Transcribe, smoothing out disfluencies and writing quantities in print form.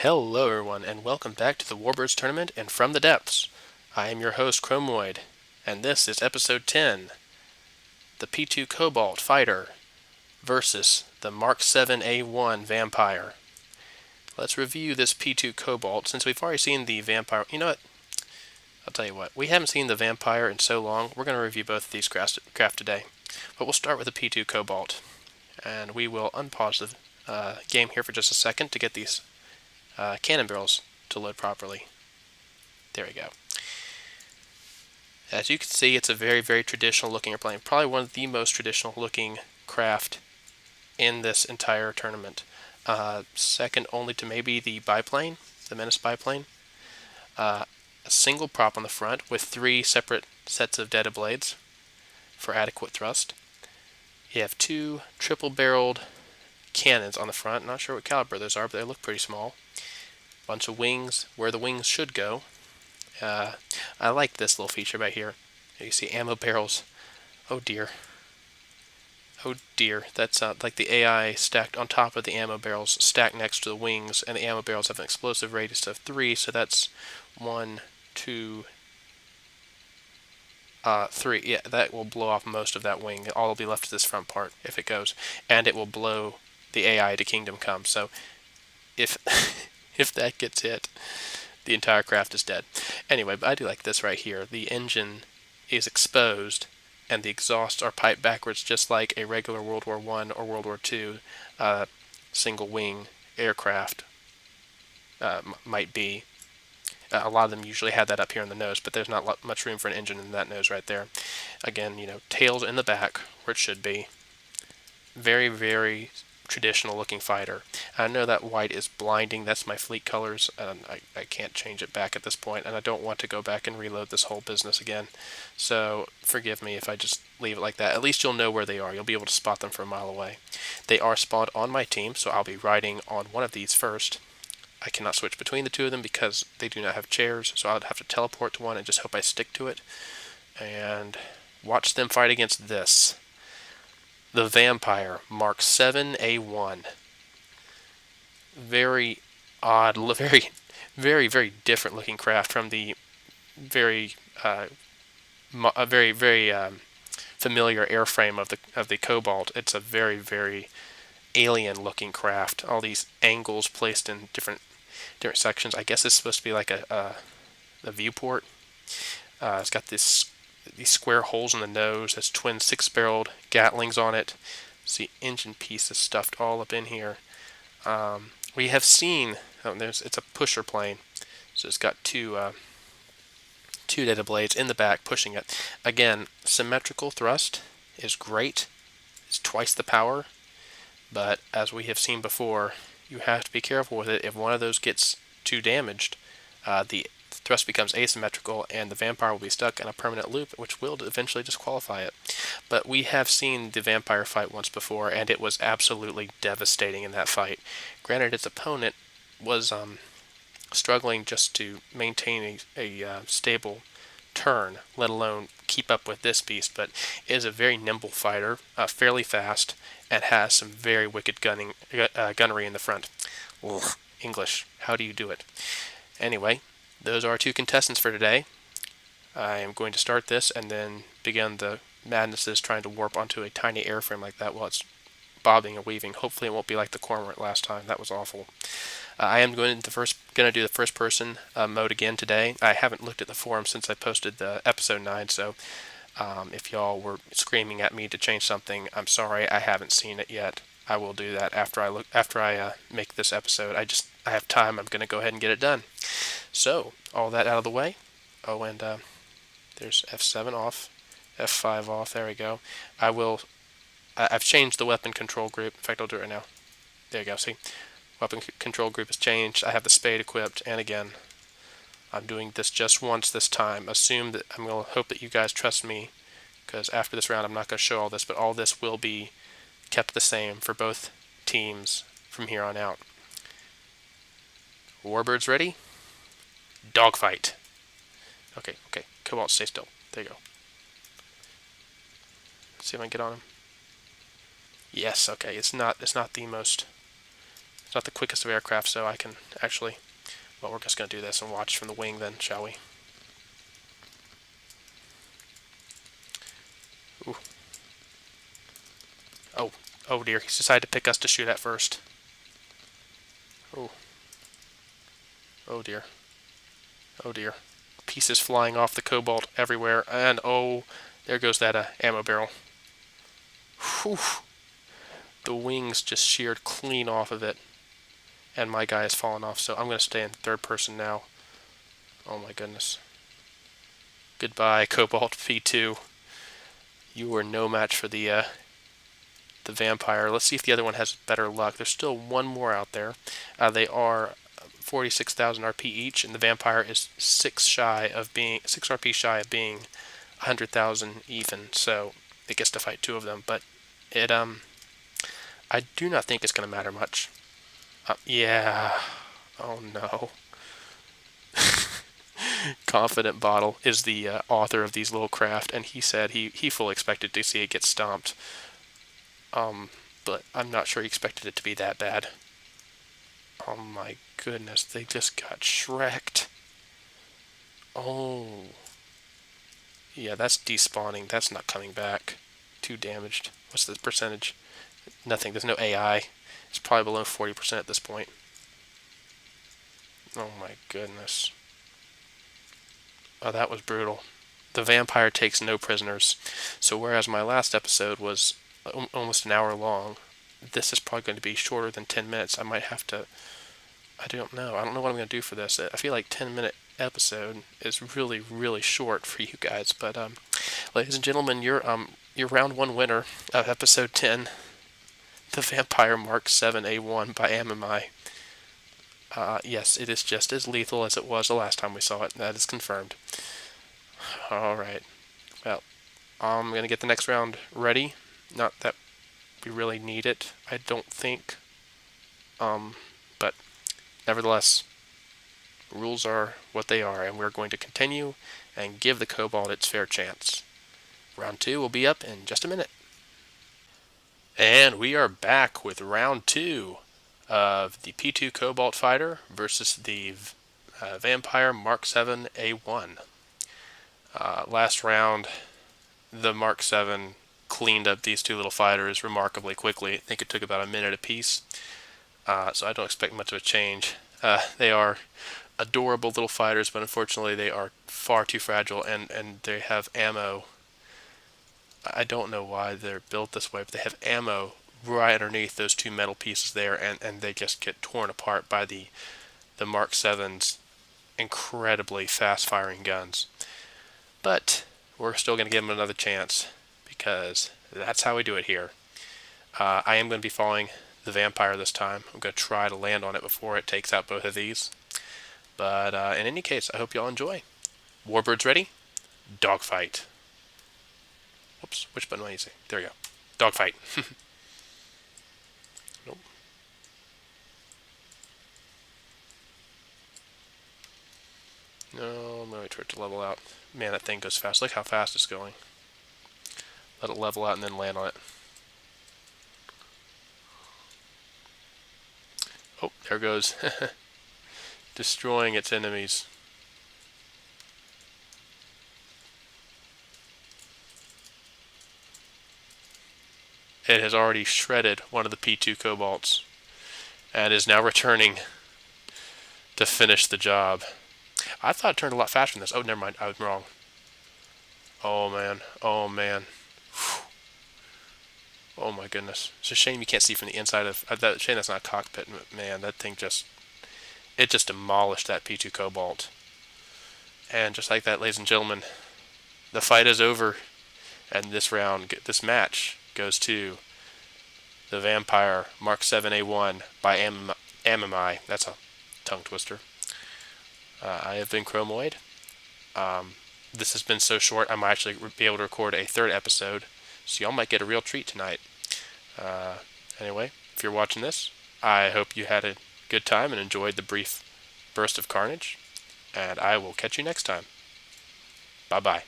Hello everyone, and welcome back to the Warbirds tournament and From the Depths. I am your host, Chromoid, and this is episode 10, the P2 Cobalt Fighter versus the Mark 7A1 Vampire. Let's review this P2 Cobalt, since we've already seen the Vampire. You know what? I'll tell you what, we haven't seen the Vampire in so long, we're going to review both of these craft today. But we'll start with the P2 Cobalt, and we will unpause the game here for just a second to get these cannon barrels to load properly. There we go. As you can see, it's a very, very traditional looking airplane. Probably one of the most traditional looking craft in this entire tournament. Second only to maybe the biplane, the Menace biplane. A single prop on the front with 3 separate sets of data blades for adequate thrust. You have 2 triple-barreled cannons on the front. Not sure what caliber those are, but they look pretty small. Bunch of wings where the wings should go. I like this little feature right here. You see ammo barrels. Oh dear. Oh dear. That's like the AI stacked on top of the ammo barrels, stacked next to the wings, and the ammo barrels have an explosive radius of 3, so that's 1, 2, 3. Yeah, that will blow off most of that wing. All will be left is this front part if it goes, and it will blow the AI to Kingdom Come. So if if that gets hit, the entire craft is dead. Anyway, but I do like this right here. The engine is exposed, and the exhausts are piped backwards, just like a regular World War I or World War II single-wing aircraft might be. A lot of them usually have that up here in the nose, but there's not much room for an engine in that nose right there. Again, tails in the back, where it should be. Very, very traditional looking fighter. I know that white is blinding, that's my fleet colors, and I can't change it back at this point, and I don't want to go back and reload this whole business again. So forgive me if I just leave it like that. At least you'll know where they are. You'll be able to spot them from a mile away. They are spawned on my team, so I'll be riding on one of these first. I cannot switch between the two of them because they do not have chairs, so I'll have to teleport to one and just hope I stick to it. And watch them fight against this. The Vampire Mark 7A1. Very odd, very, very, very different looking craft from the very, familiar airframe of the Cobalt. It's a very, very alien looking craft. All these angles placed in different sections. I guess it's supposed to be like a viewport. It's got these square holes in the nose. Has twin 6-barreled Gatlings on it. See engine pieces stuffed all up in here. We have seen. It's a pusher plane, so it's got two data blades in the back pushing it. Again, symmetrical thrust is great. It's twice the power, but as we have seen before, you have to be careful with it. If one of those gets too damaged, the thrust becomes asymmetrical, and the Vampire will be stuck in a permanent loop, which will eventually disqualify it. But we have seen the Vampire fight once before, and it was absolutely devastating in that fight. Granted, its opponent was struggling just to maintain a stable turn, let alone keep up with this beast, but is a very nimble fighter, fairly fast, and has some very wicked gunnery in the front. Ugh, English, how do you do it? Anyway, those are our 2 contestants for today. I am going to start this and then begin the madnesses trying to warp onto a tiny airframe like that while it's bobbing and weaving. Hopefully it won't be like the Cormorant last time. That was awful. I am going to do the first person mode again today. I haven't looked at the forum since I posted the episode 9, so if y'all were screaming at me to change something, I'm sorry, I haven't seen it yet. I will do that after I make this episode. I have time. I'm going to go ahead and get it done. So all that out of the way. Oh, and there's F7 off, F5 off. There we go. I've changed the weapon control group. In fact, I'll do it right now. There you go. See, weapon control group has changed. I have the spade equipped, and again, I'm doing this just once this time. Assume that I'm going to hope that you guys trust me, because after this round I'm not going to show all this, but all this will be kept the same for both teams from here on out. Warbirds ready? Dogfight. Okay. Cobalt, stay still. There you go. Let's see if I can get on him. Yes, okay. It's not the most It's not the quickest of aircraft, so I can actually... Well, we're just going to do this and watch from the wing then, shall we? Ooh. Oh, oh dear. He's decided to pick us to shoot at first. Oh. Oh dear. Oh dear. Pieces flying off the Cobalt everywhere. And oh, there goes that ammo barrel. Whew. The wings just sheared clean off of it. And my guy has fallen off, so I'm going to stay in third person now. Oh my goodness. Goodbye, Cobalt P2. You were no match for the Vampire. Let's see if the other one has better luck. There's still one more out there. They are 46,000 RP each, and the Vampire is 6 RP shy of being 100,000 even. So it gets to fight two of them, but it I do not think it's going to matter much. Yeah. Oh no. Confident Bottle is the author of these little craft, and he said he fully expected to see it get stomped. But I'm not sure he expected it to be that bad. Oh my goodness, they just got shreked. Oh. Yeah, that's despawning. That's not coming back. Too damaged. What's the percentage? Nothing. There's no AI. It's probably below 40% at this point. Oh my goodness. Oh, that was brutal. The Vampire takes no prisoners. So whereas my last episode was almost an hour long, this is probably going to be shorter than 10 minutes. I might have to... I don't know. I don't know what I'm going to do for this. I feel like 10-minute episode is really, really short for you guys. But, ladies and gentlemen, your round one winner of episode 10, the Vampire Mark 7A1 by MMI. Yes, it is just as lethal as it was the last time we saw it. That is confirmed. Alright. Well, I'm going to get the next round ready. Not that we really need it, I don't think. But nevertheless, rules are what they are, and we're going to continue and give the Cobalt its fair chance. Round 2 will be up in just a minute. And we are back with round 2 of the P2 Cobalt Fighter versus the Vampire Mark 7A1. Last round, the Mark 7 cleaned up these two little fighters remarkably quickly. I think it took about a minute apiece, so I don't expect much of a change. They are adorable little fighters, but unfortunately they are far too fragile, and they have ammo. I don't know why they're built this way, but they have ammo right underneath those two metal pieces there, and they just get torn apart by the Mark 7's incredibly fast-firing guns. But we're still going to give them another chance, because that's how we do it here. I am going to be following the Vampire this time. I'm going to try to land on it before it takes out both of these. But in any case, I hope you all enjoy. Warbirds ready? Dogfight. Oops, which button am I using? There we go. Dogfight. Nope. No, I'm going to wait for it to level out. Man, that thing goes fast. Look how fast it's going. Let it level out and then land on it. Oh, there goes. Destroying its enemies. It has already shredded one of the P2 Cobalts and is now returning to finish the job. I thought it turned a lot faster than this. Oh, never mind. I was wrong. Oh, man. Oh, man. Whew. Oh, my goodness. It's a shame you can't see from the inside of... shame that's not a cockpit. Man, that thing just... It just demolished that P2 Cobalt. And just like that, ladies and gentlemen, the fight is over. And this round, this match, goes to the Vampire Mark 7A1 by MMI. That's a tongue twister. I have been Chromoid. This has been so short, I might actually be able to record a third episode, so y'all might get a real treat tonight. Anyway, if you're watching this, I hope you had a good time and enjoyed the brief burst of carnage, and I will catch you next time. Bye-bye.